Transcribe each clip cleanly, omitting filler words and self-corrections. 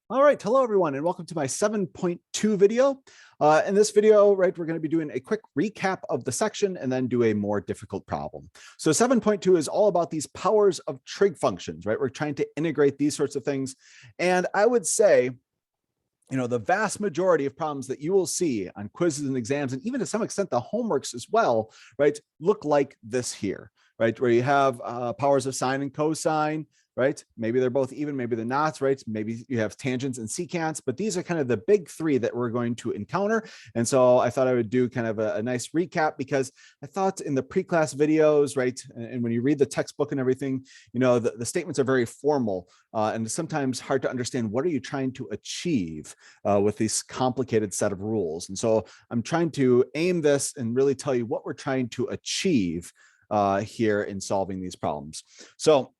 All right, hello everyone, and welcome to my 7.2 video. In this video, right, we're going to be doing a quick recap of the section and then do a more difficult problem. So 7.2 is all about these powers of trig functions, right? We're trying to integrate these sorts of things. And I would say, the vast majority of problems that you will see on quizzes and exams, and even to some extent the homeworks as well, right, look like this here, right? Where you have powers of sine and cosine, right? Maybe they're both even, maybe they're not, right? Maybe you have tangents and secants, but these are kind of the big three that we're going to encounter. And so I thought I would do kind of a nice recap, because I thought in the pre-class videos, right, and when you read the textbook and everything, the statements are very formal, and sometimes hard to understand what are you trying to achieve with this complicated set of rules. And so I'm trying to aim this and really tell you what we're trying to achieve here in solving these problems. So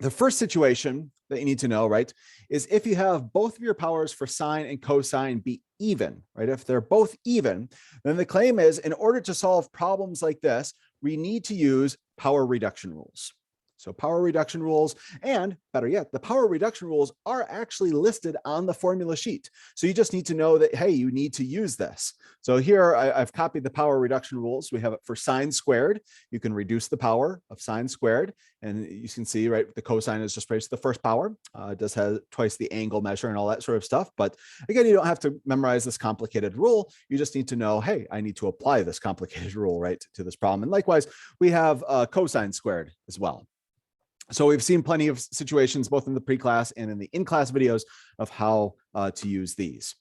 the first situation that you need to know, right, is if you have both of your powers for sine and cosine be even, right? If they're both even, then the claim is, in order to solve problems like this, we need to use power reduction rules. So power reduction rules, and better yet, the power reduction rules are actually listed on the formula sheet. So you just need to know that, hey, you need to use this. So here I've copied the power reduction rules. We have it for sine squared. You can reduce the power of sine squared. And you can see, right, the cosine is just raised to the first power. It does have twice the angle measure and all that sort of stuff. But again, you don't have to memorize this complicated rule. You just need to know, hey, I need to apply this complicated rule, right, to this problem. And likewise, we have cosine squared as well. So we've seen plenty of situations, both in the pre-class and in the in-class videos, of how to use these.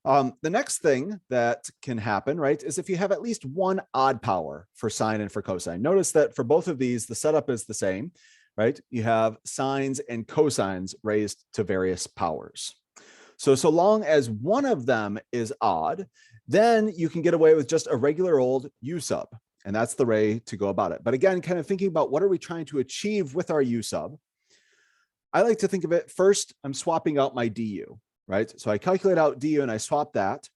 The next thing that can happen, right, is if you have at least one odd power for sine and for cosine. Notice that for both of these, the setup is the same, right? You have sines and cosines raised to various powers. So long as one of them is odd, then you can get away with just a regular old u sub. And that's the way to go about it. But again, kind of thinking about what are we trying to achieve with our u sub, I like to think of it first, I'm swapping out my du, right? So I calculate out du and I swap that.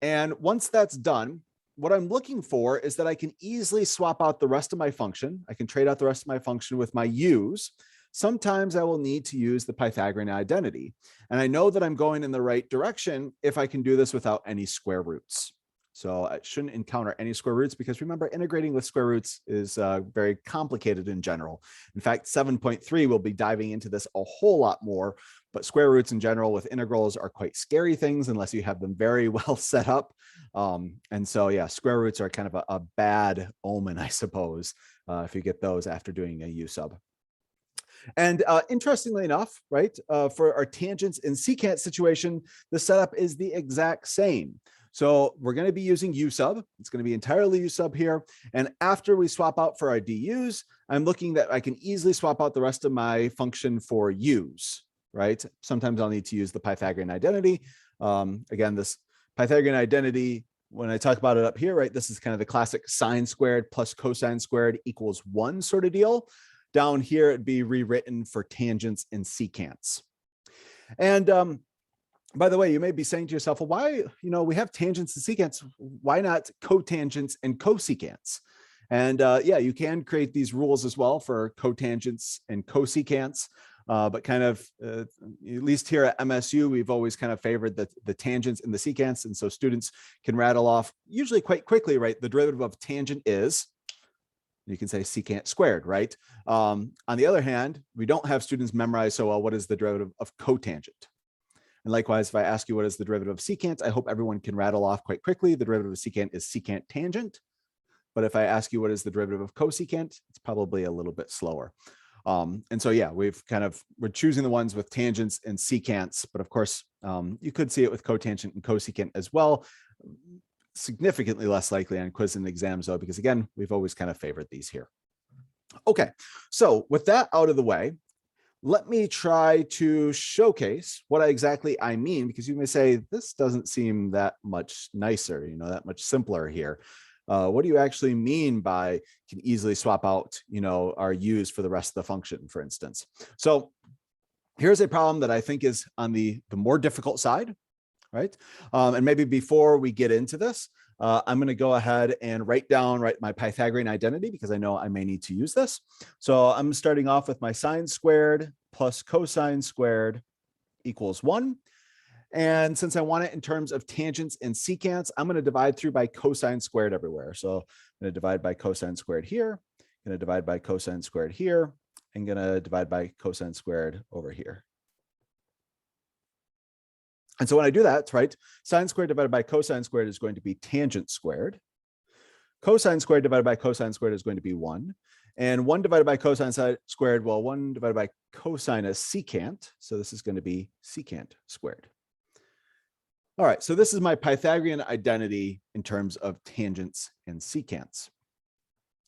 And once that's done, what I'm looking for is that I can easily swap out the rest of my function. I can trade out the rest of my function with my u's. Sometimes I will need to use the Pythagorean identity. And I know that I'm going in the right direction if I can do this without any square roots. So I shouldn't encounter any square roots, because remember, integrating with square roots is very complicated in general. In fact, 7.3 will be diving into this a whole lot more, but square roots in general with integrals are quite scary things unless you have them very well set up. And so, yeah, square roots are kind of a bad omen, I suppose, if you get those after doing a u sub. And interestingly enough, right, for our tangents and secant situation, the setup is the exact same. So we're going to be using u sub. It's going to be entirely u sub here. And after we swap out for our du's, I'm looking that I can easily swap out the rest of my function for u's, right? Sometimes I'll need to use the Pythagorean identity. Again, this Pythagorean identity, when I talk about it up here, right, this is kind of the classic sine squared plus cosine squared equals 1 sort of deal. Down here, it'd be rewritten for tangents and secants. And by the way, you may be saying to yourself, well, why, we have tangents and secants, why not cotangents and cosecants? And yeah, you can create these rules as well for cotangents and cosecants, but kind of, at least here at MSU, we've always kind of favored the tangents and the secants. And so students can rattle off, usually quite quickly, right? The derivative of tangent is, you can say secant squared, right? On the other hand, we don't have students memorize so well what is the derivative of cotangent. And likewise, if I ask you what is the derivative of secant, I hope everyone can rattle off quite quickly. The derivative of secant is secant tangent. But if I ask you what is the derivative of cosecant, it's probably a little bit slower. And so, yeah, we're choosing the ones with tangents and secants. But of course, you could see it with cotangent and cosecant as well. Significantly less likely on quiz and exams, though, because again, we've always kind of favored these here. Okay, so with that out of the way, let me try to showcase what exactly I mean, because you may say, this doesn't seem that much nicer, that much simpler here. What do you actually mean by can easily swap out, our u's for the rest of the function, for instance? So here's a problem that I think is on the more difficult side, right? And maybe before we get into this, I'm going to go ahead and write my Pythagorean identity, because I know I may need to use this. So I'm starting off with my sine squared plus cosine squared equals 1. And since I want it in terms of tangents and secants, I'm going to divide through by cosine squared everywhere. So I'm going to divide by cosine squared here, going to divide by cosine squared here, and going to divide by cosine squared over here. And so when I do that, right, sine squared divided by cosine squared is going to be tangent squared. Cosine squared divided by cosine squared is going to be 1. And 1 divided by cosine squared, well, 1 divided by cosine is secant. So this is going to be secant squared. All right, so this is my Pythagorean identity in terms of tangents and secants.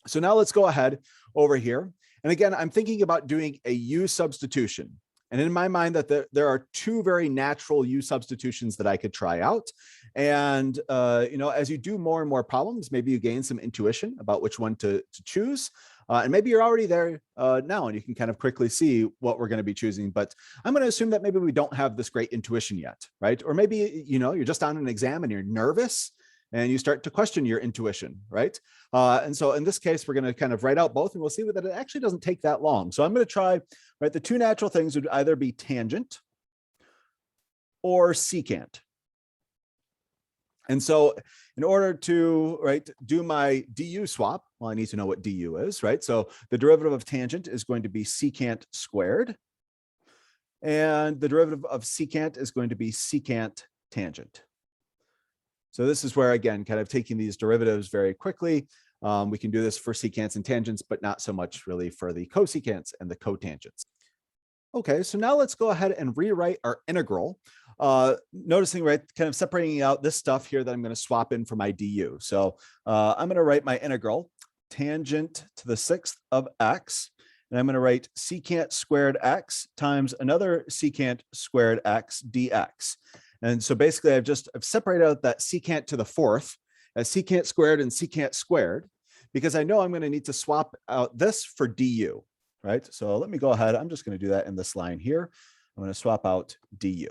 So now let's go ahead over here. And again, I'm thinking about doing a U substitution. And in my mind that there are two very natural U substitutions that I could try out. And, as you do more and more problems, maybe you gain some intuition about which one to choose. And maybe you're already there now and you can kind of quickly see what we're going to be choosing. But I'm going to assume that maybe we don't have this great intuition yet, right? Or maybe, you're just on an exam and you're nervous and you start to question your intuition, right? And so in this case, we're going to kind of write out both and we'll see that it actually doesn't take that long. So I'm going to try, right? The two natural things would either be tangent or secant. And so in order to, right, do my du swap, well, I need to know what du is, right? So the derivative of tangent is going to be secant squared. And the derivative of secant is going to be secant tangent. So this is where, again, kind of taking these derivatives very quickly, we can do this for secants and tangents, but not so much really for the cosecants and the cotangents. Okay, so now let's go ahead and rewrite our integral. Noticing, right, kind of separating out this stuff here that I'm going to swap in for my du. So I'm going to write my integral tangent to the 6th of x, and I'm going to write secant squared x times another secant squared x dx. And so basically I've separated out that secant to the 4th as secant squared and secant squared, because I know I'm going to need to swap out this for du, right? So let me go ahead. I'm just going to do that in this line here. I'm going to swap out du.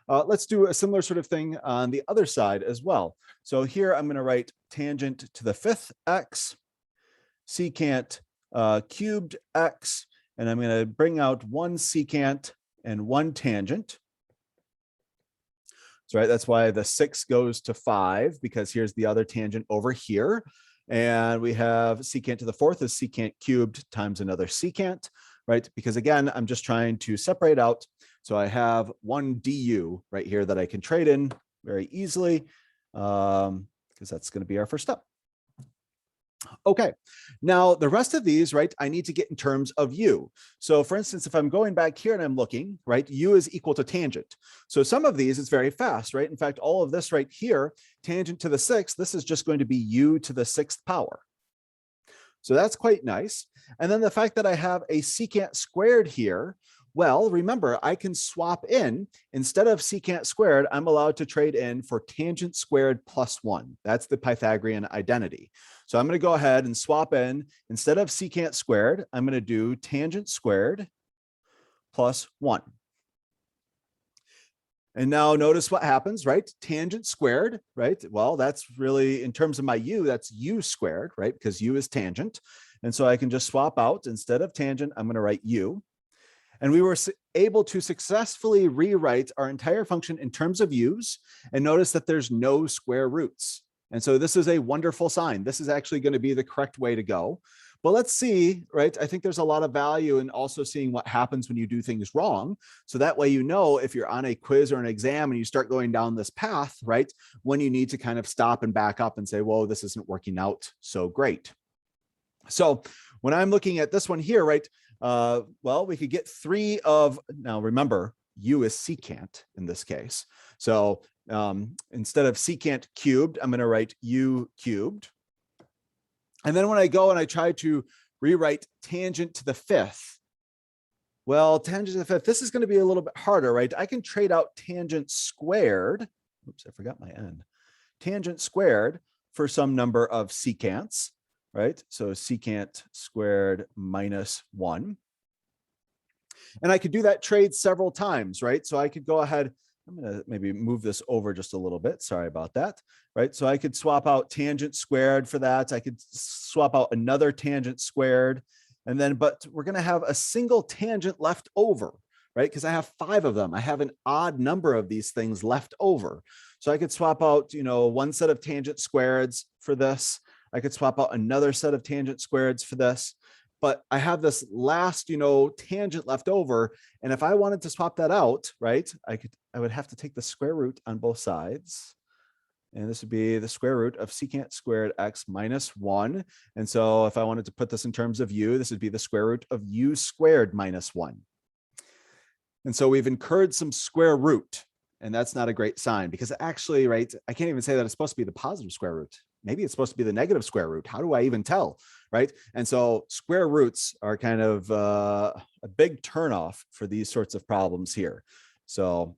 Let's do a similar sort of thing on the other side as well. So here I'm going to write tangent to the 5th x, secant cubed x, and I'm going to bring out one secant and one tangent. So, right, that's why the 6 goes to 5, because here's the other tangent over here. And we have secant to the 4th is secant cubed times another secant, right? Because again, I'm just trying to separate out. So I have one du right here that I can trade in very easily, because that's going to be our first step. Okay, now the rest of these, right, I need to get in terms of u. So for instance, if I'm going back here and I'm looking, right, u is equal to tangent. So some of these is very fast, right? In fact, all of this right here, tangent to the 6th, this is just going to be u to the 6th power. So that's quite nice. And then the fact that I have a secant squared here, well, remember, I can swap in, instead of secant squared, I'm allowed to trade in for tangent squared plus 1. That's the Pythagorean identity. So I'm going to go ahead and swap in, instead of secant squared, I'm going to do tangent squared plus 1. And now notice what happens, right? Tangent squared, right? Well, that's really, in terms of my u, that's u squared, right? Because u is tangent. And so I can just swap out, instead of tangent, I'm going to write u. And we were able to successfully rewrite our entire function in terms of u's, and notice that there's no square roots. And so this is a wonderful sign. This is actually going to be the correct way to go. But let's see, right? I think there's a lot of value in also seeing what happens when you do things wrong. So that way, if you're on a quiz or an exam and you start going down this path, right? When you need to kind of stop and back up and say, whoa, this isn't working out so great. So when I'm looking at this one here, right? Well, we could get 3 of, now remember, u is secant in this case. So instead of secant cubed, I'm going to write u cubed. And then when I go and I try to rewrite tangent to the 5th, well, tangent to the 5th, this is going to be a little bit harder, right? I can trade out tangent squared. Oops, I forgot my n. Tangent squared for some number of secants, right? So secant squared minus 1. And I could do that trade several times, right? So I could go ahead, I'm going to maybe move this over just a little bit. Sorry about that, right? So I could swap out tangent squared for that. I could swap out another tangent squared. And then, but we're going to have a single tangent left over, right? Because I have 5 of them. I have an odd number of these things left over. So I could swap out, one set of tangent squareds for this. I could swap out another set of tangent squareds for this. But I have this last, tangent left over. And if I wanted to swap that out, right, I would have to take the square root on both sides. And this would be the square root of secant squared x minus 1. And so if I wanted to put this in terms of u, this would be the square root of u squared minus 1. And so we've incurred some square root. And that's not a great sign because actually, right, I can't even say that it's supposed to be the positive square root. Maybe it's supposed to be the negative square root. How do I even tell, right? And so square roots are kind of a big turnoff for these sorts of problems here. So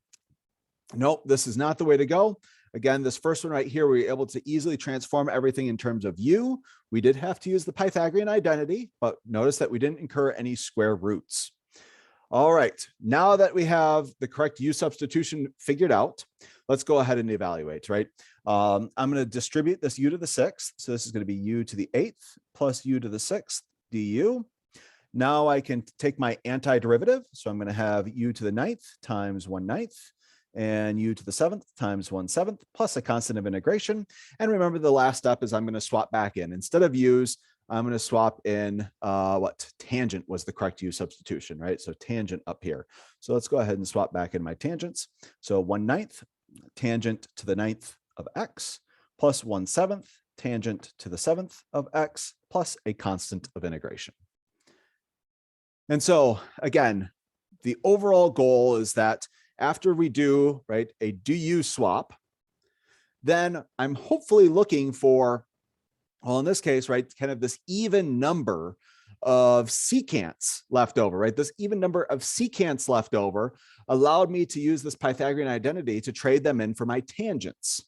nope, this is not the way to go. Again, this first one right here, we were able to easily transform everything in terms of u. We did have to use the Pythagorean identity, but notice that we didn't incur any square roots. All right, now that we have the correct u substitution figured out, let's go ahead and evaluate, right? I'm going to distribute this u to the 6th. So this is going to be u to the 8th plus u to the 6th du. Now I can take my antiderivative. So I'm going to have u to the 9th times 1/9 and u to the 7th times 1/7 plus a constant of integration. And remember, the last step is I'm going to swap back in. Instead of u's, I'm going to swap in tangent was the correct u substitution, right? So tangent up here. So let's go ahead and swap back in my tangents. So 1/9 tangent to the 9th of x plus 1/7 tangent to the 7th of x plus a constant of integration. And so again, the overall goal is that after we do, right, a du swap, then I'm hopefully looking for, well, in this case, right, kind of this even number of secants left over, right? This even number of secants left over allowed me to use this Pythagorean identity to trade them in for my tangents.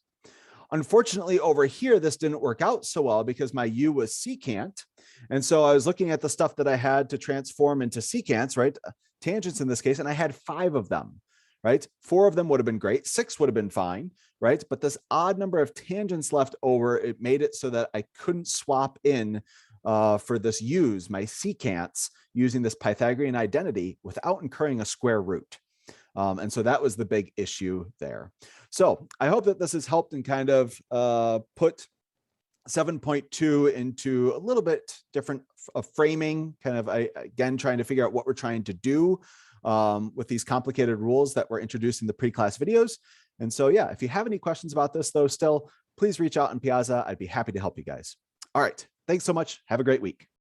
Unfortunately, over here, this didn't work out so well because my u was secant. And so I was looking at the stuff that I had to transform into secants, right? Tangents in this case, and I had 5 of them, right? 4 of them would have been great. 6 would have been fine, right? But this odd number of tangents left over, it made it so that I couldn't swap in for this u's, my secants, using this Pythagorean identity without incurring a square root. And so that was the big issue there. So I hope that this has helped and kind of put 7.2 into a little bit different framing, kind of, again, trying to figure out what we're trying to do with these complicated rules that were introduced in the pre-class videos. And so, yeah, if you have any questions about this, though, still, please reach out in Piazza. I'd be happy to help you guys. All right. Thanks so much. Have a great week.